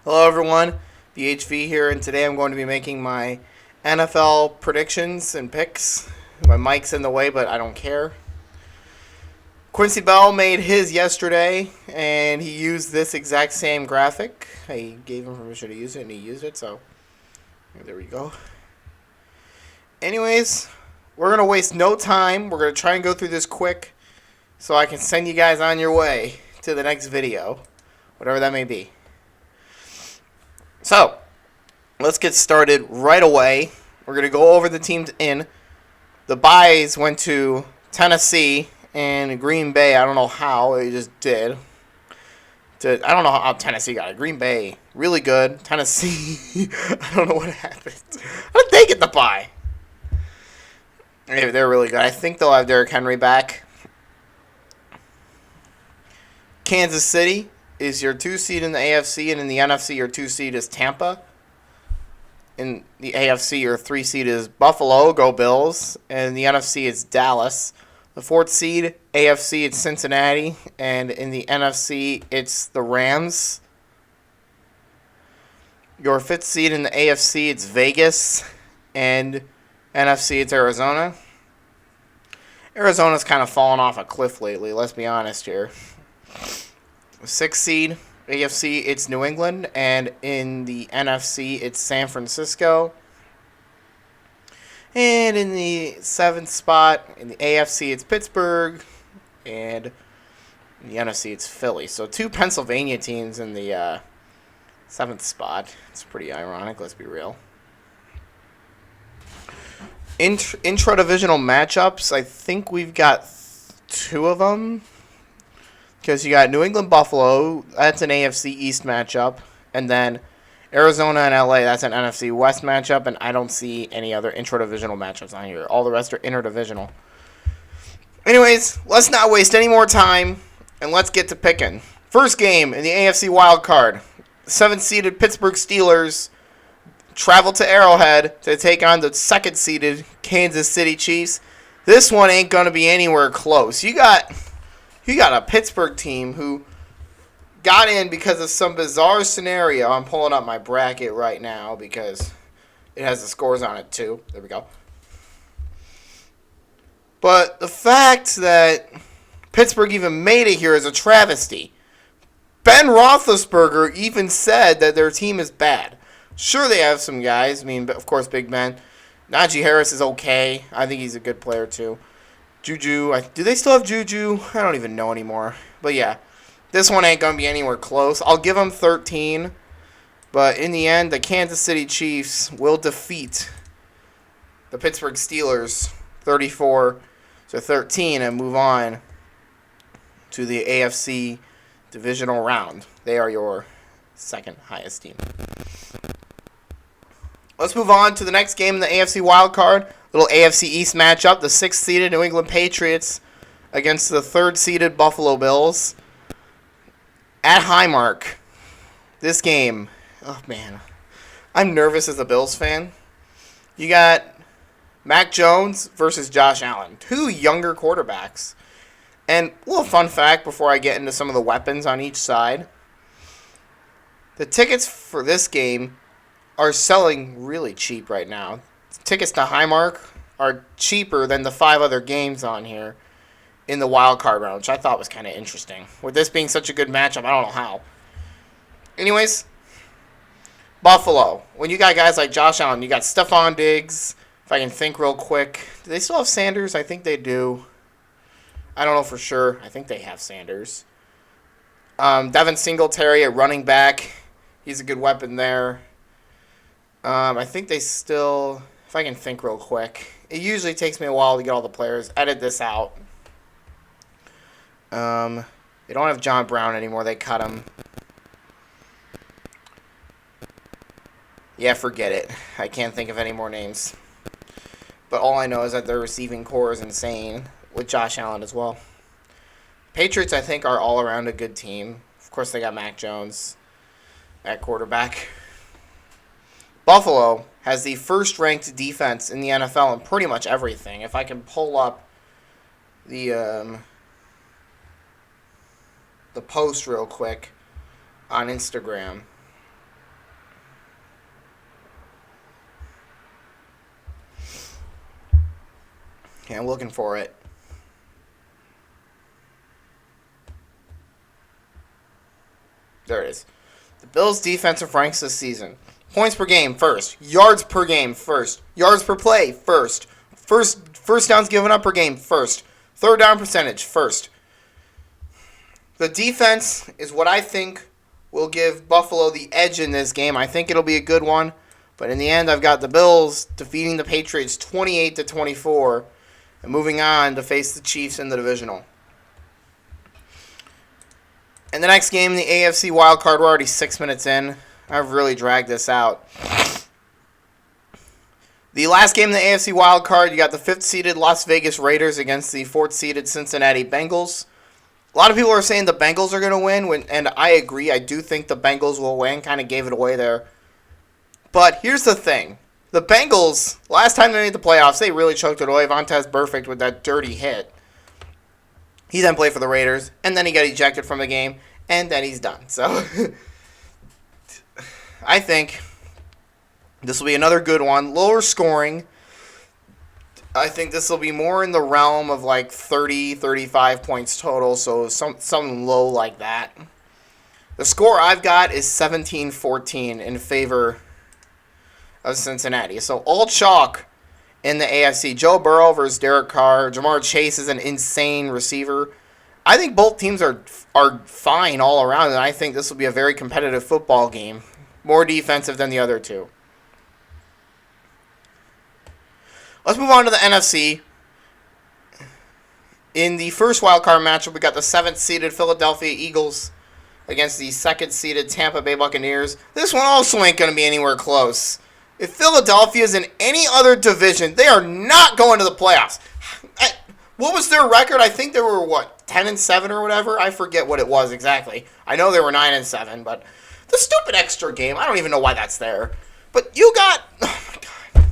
Hello everyone, BHV here, and today I'm going to be making my NFL predictions and picks. My mic's in the way, but I don't care. Quincy Bell made his yesterday, and he used this exact same graphic. I gave him permission to use it, and he used it, so there we go. Anyways, we're going to waste no time. We're going to try and go through this quick so I can send you guys on your way to the next video, whatever that may be. So, let's get started right away. We're going to go over the teams in. The byes went to Tennessee and Green Bay. I don't know how. They just did. I don't know how Tennessee got it. Green Bay, really good. Tennessee, I don't know what happened. How did they get the bye? They're really good. I think they'll have Derek Henry back. Kansas City is your 2 seed in the AFC, and in the NFC, your 2 seed is Tampa. In the AFC, your 3 seed is Buffalo, go Bills, and in the NFC, it's Dallas. The 4th seed, AFC, it's Cincinnati, and in the NFC, it's the Rams. Your 5th seed in the AFC, it's Vegas, and NFC, it's Arizona. Arizona's kind of fallen off a cliff lately, let's be honest here. 6th seed, AFC, it's New England, and in the NFC, it's San Francisco. And in the 7th spot, in the AFC, it's Pittsburgh, and in the NFC, it's Philly. So 2 Pennsylvania teams in the 7th spot. It's pretty ironic, let's be real. Intra-divisional matchups, I think we've got 2 of them. Because you got New England Buffalo, that's an AFC East matchup. And then Arizona and LA, that's an NFC West matchup. And I don't see any other intra-divisional matchups on here. All the rest are interdivisional. Anyways, let's not waste any more time. And let's get to picking. First game in the AFC wildcard. 7th-seeded Pittsburgh Steelers travel to Arrowhead to take on the 2nd-seeded Kansas City Chiefs. This one ain't going to be anywhere close. You got a Pittsburgh team who got in because of some bizarre scenario. I'm pulling up my bracket right now because it has the scores on it too. There we go. But the fact that Pittsburgh even made it here is a travesty. Ben Roethlisberger even said that their team is bad. Sure, they have some guys. I mean, of course, Big Ben. Najee Harris is okay. I think he's a good player too. Juju, do they still have Juju? I don't even know anymore. But yeah, this one ain't going to be anywhere close. I'll give them 13. But in the end, the Kansas City Chiefs will defeat the Pittsburgh Steelers 34-13 and move on to the AFC Divisional Round. They are your 2nd highest team. Let's move on to the next game in the AFC wildcard. Little AFC East matchup. The 6th-seeded New England Patriots against the 3rd-seeded Buffalo Bills. At Highmark. This game. Oh, man. I'm nervous as a Bills fan. You got Mac Jones versus Josh Allen. 2 younger quarterbacks. And a little fun fact before I get into some of the weapons on each side. The tickets for this game are selling really cheap right now. Tickets to Highmark are cheaper than the 5 other games on here in the wild card round, which I thought was kind of interesting. With this being such a good matchup, I don't know how. Anyways, Buffalo. When you got guys like Josh Allen, you got Stephon Diggs. If I can think real quick. Do they still have Sanders? I think they do. I don't know for sure. I think they have Sanders. Devin Singletary at running back. He's a good weapon there. I think they still, if I can think real quick, it usually takes me a while to get all the players. Edit this out. They don't have John Brown anymore. They cut him. Yeah, forget it. I can't think of any more names. But all I know is that their receiving core is insane, with Josh Allen as well. Patriots, I think, are all around a good team. Of course, they got Mac Jones at quarterback. Buffalo has the first-ranked defense in the NFL in pretty much everything. If I can pull up the post real quick on Instagram. Okay, I'm looking for it. There it is. The Bills' defensive ranks this season. Points per game, first. Yards per game, first. Yards per play, first. First downs given up per game, first. Third down percentage, first. The defense is what I think will give Buffalo the edge in this game. I think it'll be a good one. But in the end, I've got the Bills defeating the Patriots 28-24 and moving on to face the Chiefs in the divisional. And the next game, the AFC wildcard, we're already 6 minutes in. I've really dragged this out. The last game in the AFC wildcard, you got the 5th-seeded Las Vegas Raiders against the 4th-seeded Cincinnati Bengals. A lot of people are saying the Bengals are going to win, and I agree. I do think the Bengals will win. Kind of gave it away there. But here's the thing. The Bengals, last time they made the playoffs, they really choked it away. Vontaze Burfict with that dirty hit. He then played for the Raiders, and then he got ejected from the game, and then he's done. So I think this will be another good one. Lower scoring. I think this will be more in the realm of like 30, 35 points total, so something low like that. The score I've got is 17-14 in favor of Cincinnati. So all chalk in the AFC. Joe Burrow versus Derek Carr. Jamar Chase is an insane receiver. I think both teams are fine all around, and I think this will be a very competitive football game. More defensive than the other two. Let's move on to the NFC. In the first wildcard matchup, we got the 7th-seeded Philadelphia Eagles against the 2nd-seeded Tampa Bay Buccaneers. This one also ain't going to be anywhere close. If Philadelphia is in any other division, they are not going to the playoffs. What was their record? I think they were, 10-7 or whatever? I forget what it was exactly. I know they were 9-7, but the stupid extra game, I don't even know why that's there. But you got, oh my God.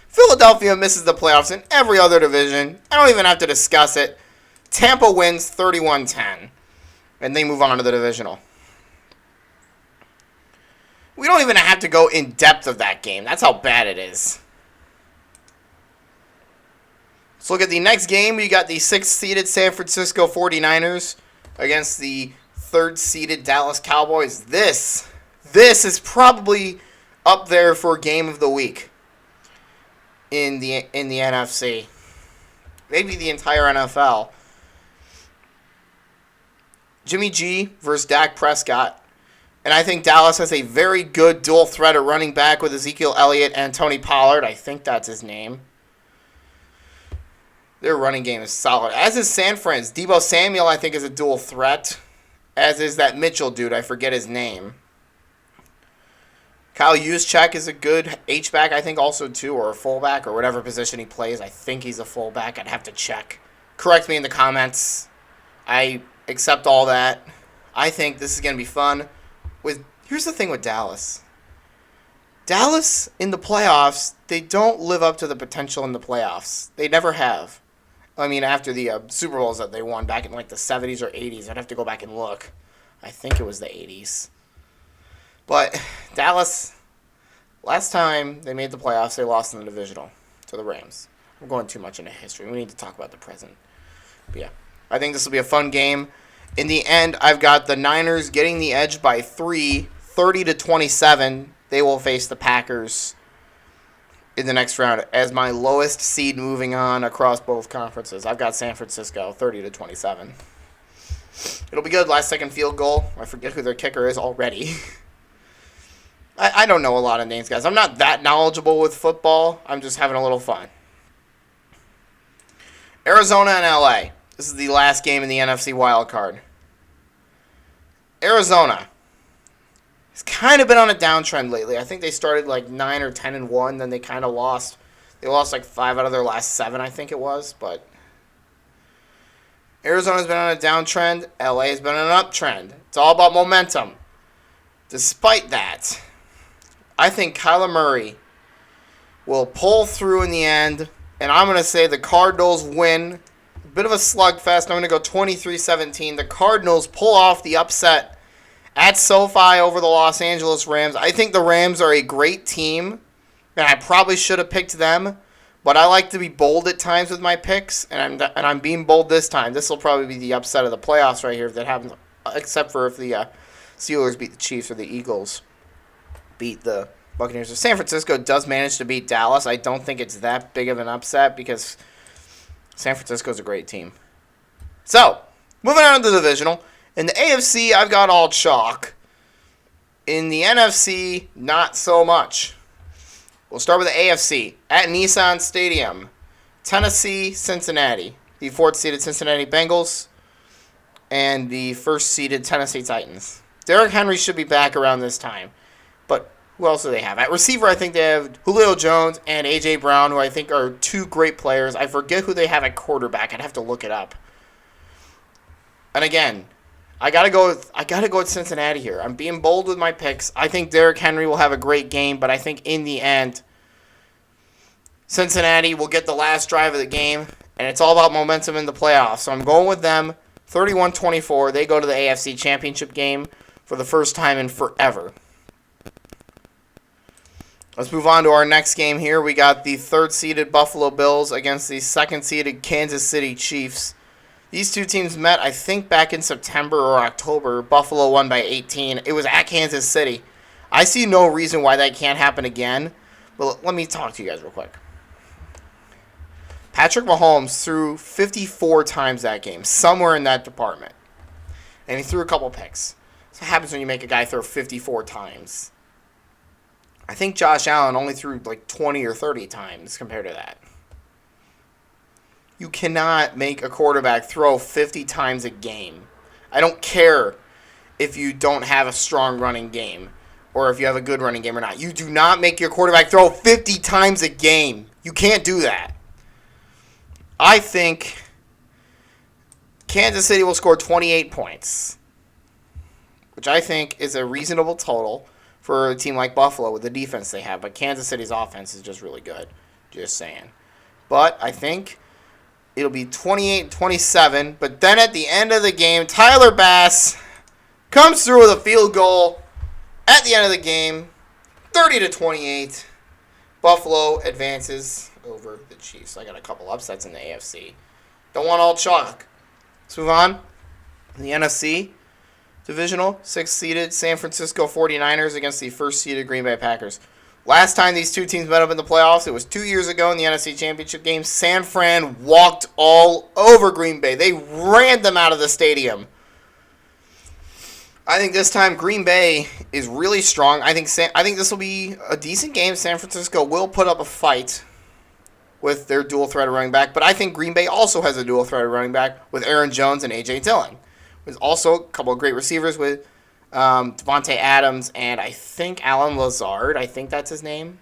Philadelphia misses the playoffs in every other division. I don't even have to discuss it. Tampa wins 31-10, and they move on to the divisional. We don't even have to go in depth of that game. That's how bad it is. Let's look at the next game. We got the 6th-seeded San Francisco 49ers against the 3rd-seeded Dallas Cowboys. This is probably up there for game of the week in the NFC. Maybe the entire NFL. Jimmy G versus Dak Prescott. And I think Dallas has a very good dual threat at running back with Ezekiel Elliott and Tony Pollard. I think that's his name. Their running game is solid. As is San Fran's. Deebo Samuel, I think, is a dual threat. As is that Mitchell dude. I forget his name. Kyle Juszczyk is a good H-back, I think, also, too, or a fullback, or whatever position he plays. I think he's a fullback. I'd have to check. Correct me in the comments. I accept all that. I think this is going to be fun. Here's the thing with Dallas. Dallas, in the playoffs, they don't live up to the potential in the playoffs. They never have. I mean, after the Super Bowls that they won back in like the 70s or 80s. I'd have to go back and look. I think it was the 80s. But Dallas, last time they made the playoffs, they lost in the divisional to the Rams. I'm going too much into history. We need to talk about the present. But yeah, I think this will be a fun game. In the end, I've got the Niners getting the edge by 3, 30-27. They will face the Packers in the next round as my lowest seed moving on across both conferences. I've got San Francisco 30-27. It'll be good. Last second field goal. I forget who their kicker is already. I don't know a lot of names, guys. I'm not that knowledgeable with football. I'm just having a little fun. Arizona and LA. This is the last game in the NFC wildcard. Arizona has kind of been on a downtrend lately. I think they started like 9 or 10-1, then they kind of lost. They lost like 5 out of their last 7, I think it was. But Arizona's been on a downtrend. LA has been on an uptrend. It's all about momentum. Despite that, I think Kyler Murray will pull through in the end, and I'm going to say the Cardinals win. A bit of a slugfest. I'm going to go 23-17. The Cardinals pull off the upset at SoFi over the Los Angeles Rams. I think the Rams are a great team, and I probably should have picked them. But I like to be bold at times with my picks, and I'm being bold this time. This will probably be the upset of the playoffs right here if that happens, except for if the Steelers beat the Chiefs or the Eagles beat the Buccaneers. If San Francisco does manage to beat Dallas, I don't think it's that big of an upset because San Francisco's a great team. So, moving on to the divisional. In the AFC, I've got all chalk. In the NFC, not so much. We'll start with the AFC. At Nissan Stadium, Tennessee, Cincinnati. The 4th-seeded Cincinnati Bengals and the 1st-seeded Tennessee Titans. Derek Henry should be back around this time. But who else do they have? At receiver, I think they have Julio Jones and A.J. Brown, who I think are 2 great players. I forget who they have at quarterback. I'd have to look it up. And again, I gotta go with Cincinnati here. I'm being bold with my picks. I think Derrick Henry will have a great game, but I think in the end, Cincinnati will get the last drive of the game, and it's all about momentum in the playoffs. So I'm going with them, 31-24. They go to the AFC Championship game for the first time in forever. Let's move on to our next game here. We got the 3rd-seeded Buffalo Bills against the 2nd-seeded Kansas City Chiefs. These two teams met, I think, back in September or October. Buffalo won by 18. It was at Kansas City. I see no reason why that can't happen again. But let me talk to you guys real quick. Patrick Mahomes threw 54 times that game, somewhere in that department. And he threw a couple picks. That's what happens when you make a guy throw 54 times. I think Josh Allen only threw like 20 or 30 times compared to that. You cannot make a quarterback throw 50 times a game. I don't care if you don't have a strong running game or if you have a good running game or not. You do not make your quarterback throw 50 times a game. You can't do that. I think Kansas City will score 28 points, which I think is a reasonable total for a team like Buffalo with the defense they have. But Kansas City's offense is just really good. Just saying. But I think it'll be 28-27, but then at the end of the game, Tyler Bass comes through with a field goal at the end of the game, 30-28. Buffalo advances over the Chiefs. I got a couple upsets in the AFC. Don't want all chalk. Let's move on. In the NFC Divisional, 6th-seeded San Francisco 49ers against the 1st-seeded Green Bay Packers. Last time these two teams met up in the playoffs, it was 2 years ago in the NFC Championship game. San Fran walked all over Green Bay. They ran them out of the stadium. I think this time Green Bay is really strong. I think this will be a decent game. San Francisco will put up a fight with their dual-threat running back, but I think Green Bay also has a dual-threat running back with Aaron Jones and A.J. Dillon. There's also a couple of great receivers with Devontae Adams and I think Alan Lazard. I think that's his name.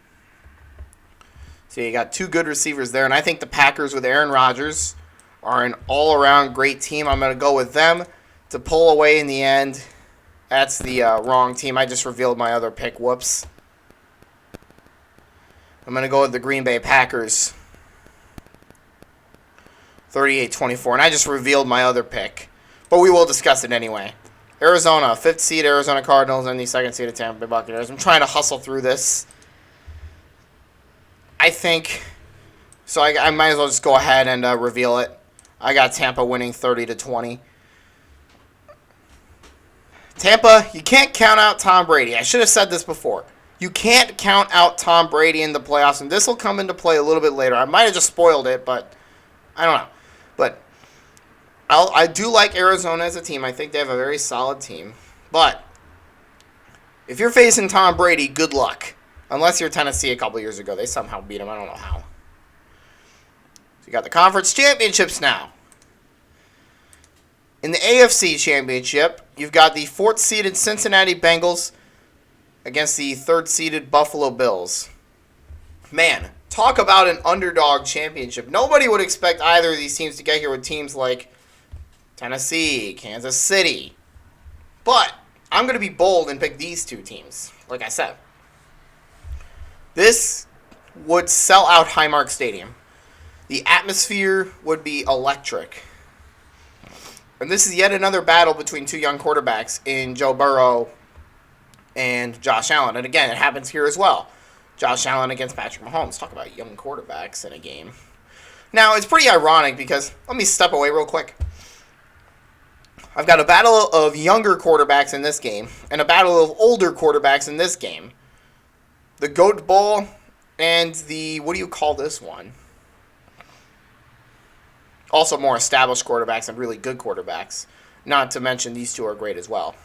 So you got 2 good receivers there, and I think the Packers with Aaron Rodgers are an all-around great team. I'm going to go with them to pull away in the end. That's the wrong team. I just revealed my other pick. Whoops. I'm going to go with the Green Bay Packers. 38-24, and I just revealed my other pick. But we will discuss it anyway. Arizona, 5th seed Arizona Cardinals, and the 2nd seed of Tampa Bay Buccaneers. I'm trying to hustle through this. I think, so I might as well just go ahead and reveal it. I got Tampa winning 30-20. Tampa, you can't count out Tom Brady. I should have said this before. You can't count out Tom Brady in the playoffs, and this will come into play a little bit later. I might have just spoiled it, but I don't know. But I do like Arizona as a team. I think they have a very solid team. But if you're facing Tom Brady, good luck. Unless you're Tennessee a couple years ago. They somehow beat him. I don't know how. So you got the conference championships now. In the AFC Championship, you've got the 4th-seeded Cincinnati Bengals against the 3rd-seeded Buffalo Bills. Man, talk about an underdog championship. Nobody would expect either of these teams to get here with teams like Tennessee, Kansas City. But I'm going to be bold and pick these 2 teams, like I said. This would sell out Highmark Stadium. The atmosphere would be electric. And this is yet another battle between 2 young quarterbacks in Joe Burrow and Josh Allen. And again, it happens here as well. Josh Allen against Patrick Mahomes. Talk about young quarterbacks in a game. Now, it's pretty ironic because, let me step away real quick. I've got a battle of younger quarterbacks in this game and a battle of older quarterbacks in this game. The GOAT Bowl and the, what do you call this one? Also more established quarterbacks and really good quarterbacks. Not to mention these two are great as well.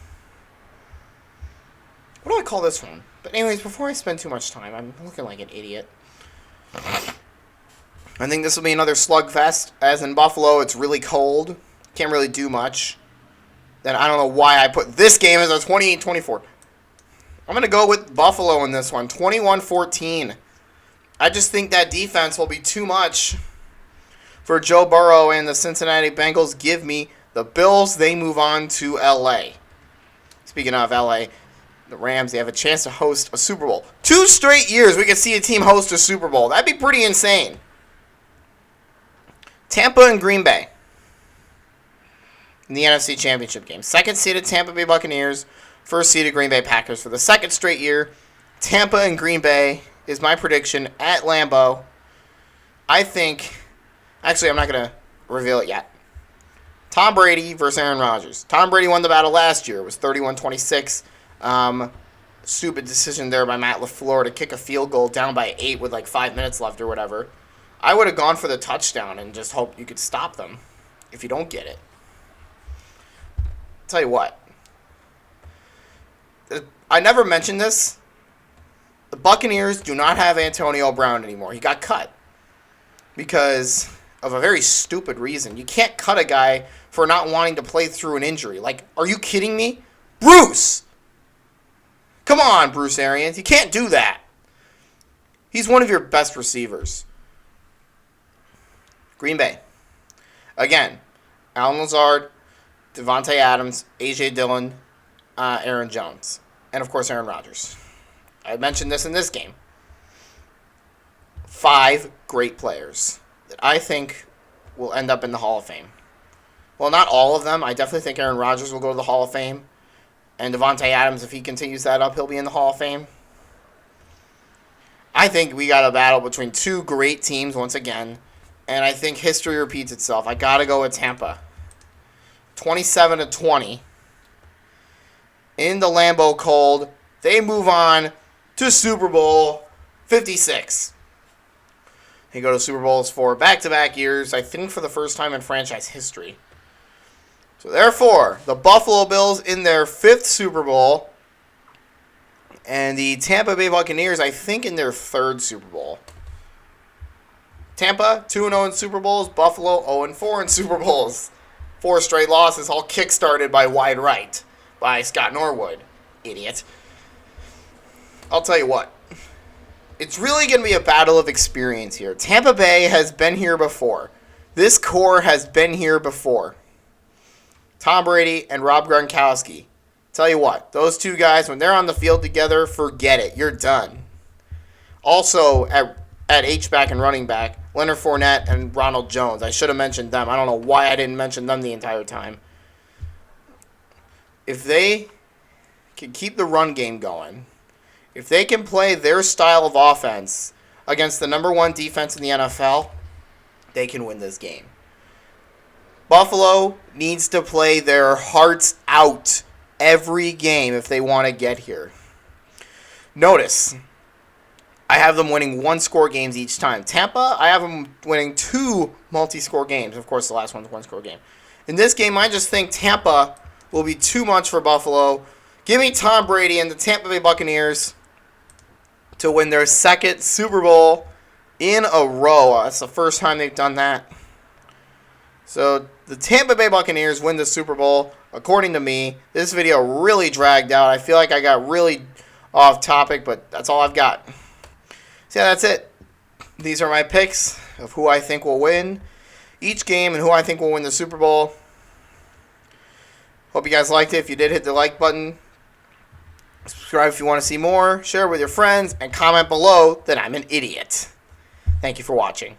What do I call this one? But anyways, before I spend too much time, I'm looking like an idiot. I think this will be another slugfest. As in Buffalo, it's really cold. Can't really do much. Then I don't know why I put this game as a 28-24. I'm going to go with Buffalo in this one. 21-14. I just think that defense will be too much for Joe Burrow and the Cincinnati Bengals. Give me the Bills. They move on to L.A. Speaking of L.A., the Rams, they have a chance to host a Super Bowl. 2 straight years we could see a team host a Super Bowl. That'd be pretty insane. Tampa and Green Bay in the NFC Championship game. Second-seeded Tampa Bay Buccaneers, first-seeded Green Bay Packers. For the second straight year, Tampa and Green Bay is my prediction at Lambeau. I think, actually, I'm not going to reveal it yet. Tom Brady versus Aaron Rodgers. Tom Brady won the battle last year. It was 31-26. Stupid decision there by Matt LaFleur to kick a field goal down by 8 with like 5 minutes left or whatever. I would have gone for the touchdown and just hoped you could stop them if you don't get it. Tell you what. I never mentioned this. The Buccaneers do not have Antonio Brown anymore. He got cut because of a very stupid reason. You can't cut a guy for not wanting to play through an injury. Like, are you kidding me? Bruce! Come on, Bruce Arians. You can't do that. He's one of your best receivers. Green Bay. Again, Allen Lazard, Devontae Adams, A.J. Dillon, Aaron Jones, and, of course, Aaron Rodgers. I mentioned this in this game. 5 great players that I think will end up in the Hall of Fame. Well, not all of them. I definitely think Aaron Rodgers will go to the Hall of Fame. And Devontae Adams, if he continues that up, he'll be in the Hall of Fame. I think we got a battle between 2 great teams once again. And I think history repeats itself. I got to go with Tampa. 27-20. In the Lambeau cold, they move on to Super Bowl 56. They go to Super Bowls for back-to-back years, I think for the first time in franchise history. So therefore, the Buffalo Bills in their 5th Super Bowl, and the Tampa Bay Buccaneers, I think, in their 3rd Super Bowl. Tampa, 2-0 in Super Bowls. Buffalo, 0-4 in Super Bowls. 4 straight losses, all kick-started by wide right by Scott Norwood. Idiot. I'll tell you what. It's really going to be a battle of experience here. Tampa Bay has been here before. This core has been here before. Tom Brady and Rob Gronkowski. Tell you what, those 2 guys, when they're on the field together, forget it. You're done. Also, at H-back and running back, Leonard Fournette and Ronald Jones. I should have mentioned them. I don't know why I didn't mention them the entire time. If they can keep the run game going, if they can play their style of offense against the number 1 defense in the NFL, they can win this game. Buffalo needs to play their hearts out every game if they want to get here. Notice, I have them winning 1-score games each time. Tampa, I have them winning 2 multi-score games. Of course, the last one's a 1-score game. In this game, I just think Tampa will be too much for Buffalo. Give me Tom Brady and the Tampa Bay Buccaneers to win their 2nd Super Bowl in a row. That's the first time they've done that. So the Tampa Bay Buccaneers win the Super Bowl, according to me. This video really dragged out. I feel like I got really off topic, but that's all I've got. So yeah, that's it. These are my picks of who I think will win each game and who I think will win the Super Bowl. Hope you guys liked it. If you did, hit the like button. Subscribe if you want to see more. Share with your friends. And comment below that I'm an idiot. Thank you for watching.